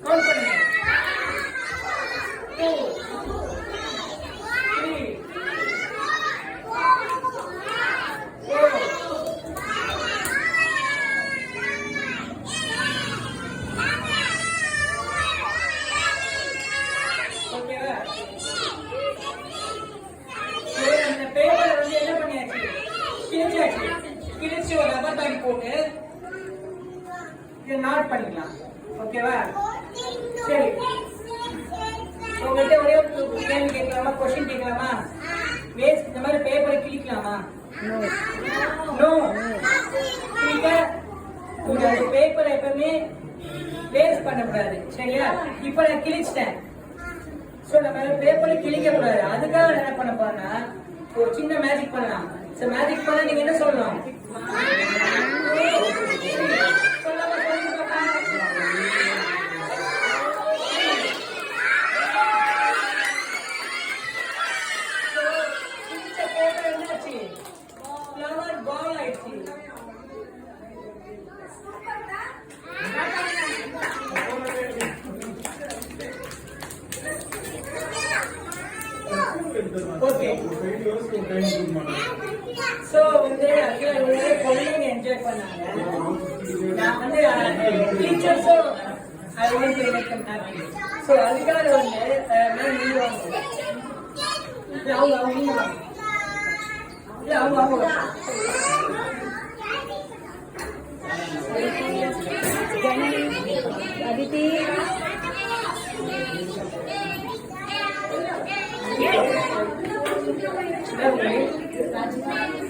Count பண்ணுங்க. 2 3 4 ஓகேவா? அந்த பேப்பரை வந்து என்ன பண்ணியாச்சு, கிழிச்சாச்சு. கிழிச்சு ஒரு ரப்பர் பேண்ட் போட்டு இதை நாட் பண்ணிக்கலாம். ஓகேவா? சரி, உங்கள்கிட்ட ஒரே ஒரு கேள்வி கேட்கலாமா, கொஸ்டின் கேட்கலாமா? வேஸ்ட் இந்த மாதிரி பேப்பரை கிழிக்கலாமா? நோ. உங்க பேப்பரை எப்பவுமே வேஸ்ட் பண்ணக்கூடாது. சரியா? இப்ப நான் கிழிச்சிட்டேன். சோ நம்ம பேப்பரை கிழிக்க கூடாது. அதுக்காக என்ன பண்ண போறேன்னா ஒரு சின்ன மேஜிக் பண்ணலாம். சோ மேஜிக் பண்ண நீங்க என்ன சொல்லணும்? ஓகே, சோ வந்து குழந்தைங்க என்ஜாய் பண்ணாங்க. நான் வந்து டீச்சர்ஸும் I want to make them happy. So அதுக்காக வந்து நான் நீங்க வாங்க. அவங்க நீங்க வாங்க. இல்ல அவங்க அதிதி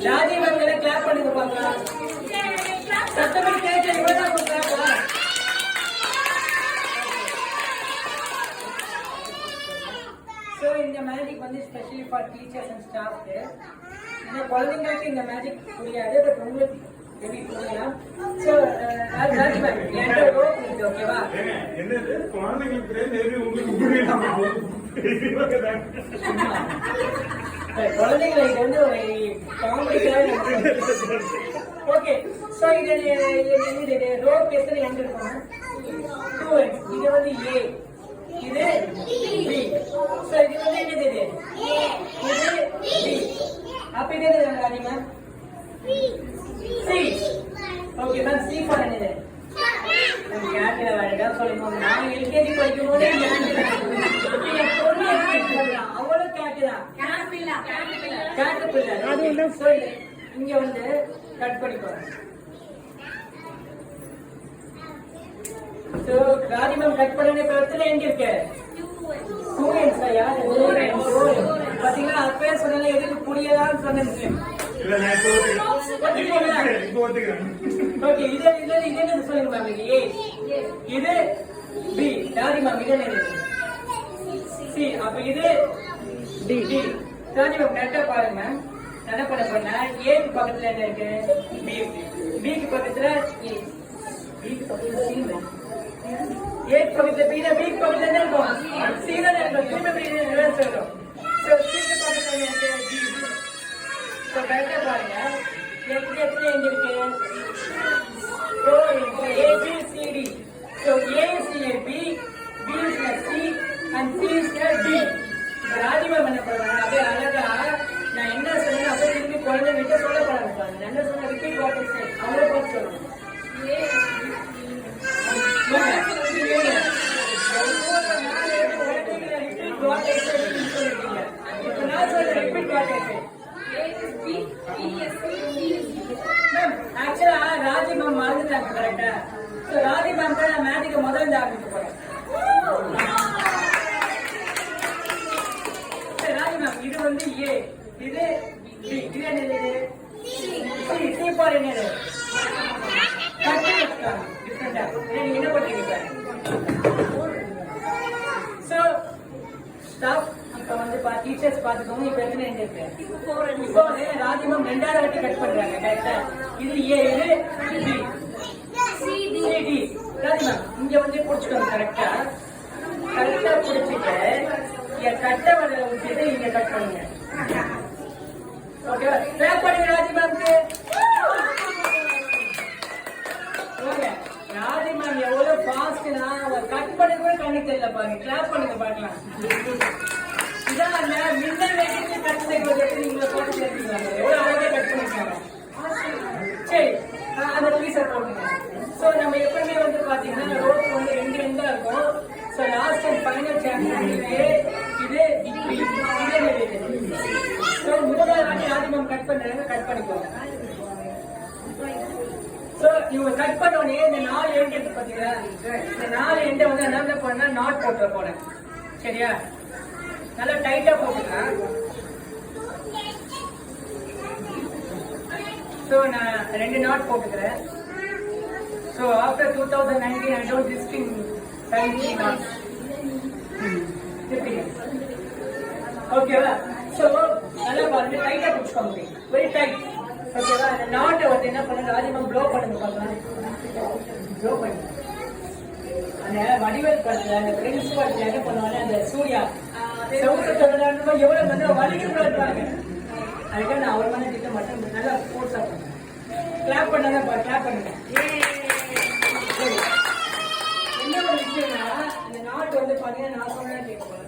ராஜி மேம் கிளாப் பண்ணுங்க பாக்கலாம். சத்தமா கேட்க இவ்வளவுதான் கிளாப்பா. சோ இந்த மேஜிக் வந்து specially for teachers and staff. இந்த குழந்தைங்களுக்கு இந்த மேஜிக் புரியாது, பட் உங்களுக்கு மேபி புரியலாம். சோ ராஜி மேம் என்கிட்ட ரோப் இருக்கு. ஓகேவா? என்னது குழந்தைங்களுக்கு மேபி உங்களுக்கு புரியலாம். குழந்தைங்களை இது வந்து ஒரு காமெடிக்காக. ஓகே, சோ இது ரோப் எத்தனை எண்ட் இருக்கும்? 2 ends. இது வந்து A, இது B. சோ இது வந்து என்னது? இது இது B. அப்ப இது என்னது ராஜிமா? C. Okay ma'am, C for என்னது? நம்ம கேட்கல வேறடா சொல்லுங்க. நான் எல்கேஜி படிக்கும் போதே அவ்வளவு கேட்டுதான். இங்க வந்து கட் பண்ணிக்கோங்க. சோ ராஜிமம் கட் பண்ணனே பக்கத்துல எங்க இருக்கு? 2 ends. யார் 2 ends? பாத்தீங்களா, அப்பவே சொன்னல எதுக்கு புரியலாம்னு சொன்னேன். இல்ல நான் இப்போ ஒத்துக்கிறேன். ஓகே, இது என்ன சொல்லுங்க மேம்? இது A, இது B. ராஜிமம் இது என்னது? C. அப்ப இது D. ராஜிமம் கரெக்டா பாருங்க மேம். என்ன பண்ண A க்கு பக்கத்துல என்ன இருக்கு? B. B க்கு பக்கத்துல A. B க்கு பக்கத்துல C. A க்கு பக்கத்துல B. B க்கு பக்கத்துல என்ன இருக்கும்? C தான் இருக்கும். திரும்ப ரிவர்ஸ் வரும். சோ C க்கு பக்கத்துல என்ன இருக்கு? D. சோ கரெக்டா பாருங்க. எங்க இருக்கு? So A B C D. So A is here B, B is here C, and C is here D. ராஜிமம் என்ன பண்ணுவாங்க? அப்படியே அழகா நான் என்ன சொன்னேன் அப்படியே திரும்பி குழந்தைகிட்ட சொல்ல பழகிப்பாங்க. என்ன சொன்ன ரிப்பீட் வாட் இஸ் சேட் அவங்கள பார்த்து சொல்லணும். இப்போ நான் சொல்ற ரிப்பீட் வாட் இஸ் சேட். ஆக்சுவலா ராஜி மேம் மறந்துட்டாங்க. கரெக்டா? சோ ராஜி மேம் தான் நான் மேஜிக்க முதல்ல ஆரம்பிக்க போறேன். ராஜி மேம் இது வந்து A, இது B. இது என்னது? C ஃபார் என்னது? கட்டி வச்சுட்டாங்க டிஃபரெண்டா. நீங்க என்ன பண்றீங்க? சோ ஸ்டாஃப் இப்ப வந்து டீச்சர்ஸ் பாத்துக்கோங்க. இப்ப எத்தனை எண்ட் இருக்கு? இப்போ ராஜி மேம் ரெண்டாவது வாட்டி கட் பண்றாங்க. கரெக்டா? இது A, இது B, C D. Raji ma'am இங்க வந்து புடிச்சுக்கோங்க. கரெக்டா புடிச்சிட்டு கட்ட வரல விட்டுட்டு இங்க கட் பண்ணுங்க. ஓகே, கிளாப் பண்ணுங்க ராஜி மேம்க்கு. ராஜி மேம் நீங்க எவ்வளவு ஃபாஸ்ட்னா கட் பண்ணி கூட கண்ணு தெரியல பாருங்க. கிளாப் பண்ணுங்க பார்க்கலாம். இதான் அந்த மின்னல் வேகத்துல கட் செய்வது எப்படி நீங்க போட்டு சேர்த்துக்கலாம். எவ்வளவு அழகா கட் பண்ணிருக்காங்க. சரி அந்த பீஸை போடுங்க. சோ நம்ம எப்பவுமே வந்து பாத்தீங்கன்னா ரோப் வந்து ரெண்டு ரெண்டா இருக்கும். So last and final champion இது சோ முதல் வாட்டி ராஜிமம் கட் பண்றாங்க. கட் பண்ணிக்கோங்க. சோ இவங்க கட் பண்ண உடனே இந்த 4 எண்ட் இருக்கு பாத்தீங்களா, இந்த 4 எண்டை வந்து என்ன பண்ணா நாட் போட்டு போறேன். சரியா, நல்லா டைட்டா போட்டுக்கலாம். சோ நான் 2 நாட் போட்டுக்கிறேன். So after 2019 I don't risk in tiny knots. ஓகேவா? சோ நல்லா பாருங்க, டைட்டா பிடிச்சுக்கோங்க. Very tight. ஓகேவா? அந்த நாட்டை வந்து என்ன பண்ணுங்க, ராஜிமம் ப்ளோ பண்ணுங்க பார்க்கலாம். ப்ளோ பண்ணுங்க. அந்த வடிவேல் படத்துல அந்த பிரின்ஸ் படத்துல என்ன பண்ணுவாங்க, அந்த சூர்யா செவத்து தொடர்ந்து எவ்வளவு வந்து வலிக்கு இருப்பாங்க. அதுக்காக நான் அவர் மாதிரி திட்ட மாட்டேன். நல்லா ஃபோர்ஸா பண்ணுங்க. கிளாப் பண்ணாதான் கிளாப் பண்ணுங்க. என்ன ஒரு விஷயம்னா, இந்த நாட்டு வந்து பாத்தீங்கன்னா நான் சொன்னா கேட்க போறேன்.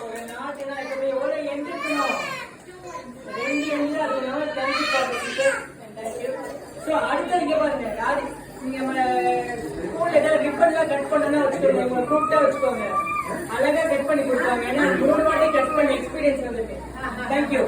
ஒரு நாட்டுனா இப்ப எவ்வளவு எண்ட் இருக்கணும், 2 எண்ட்ல இருக்கணும். தேங்க்யூ ஃபார் சோ அடுத்தது இங்க பாருங்க, யாரு நீங்க ஸ்கூல்ல ஏதாவது ரிப்பன்லாம் கட் பண்ணா வச்சுக்கோங்க, உங்க கூப்பிட்டா வச்சுக்கோங்க, அழகா கட் பண்ணி கொடுப்பாங்க. ஏன்னா 3 வாட்டி கட் பண்ணி எக்ஸ்பீரியன்ஸ் வந்துருக்கு. தேங்க்யூ.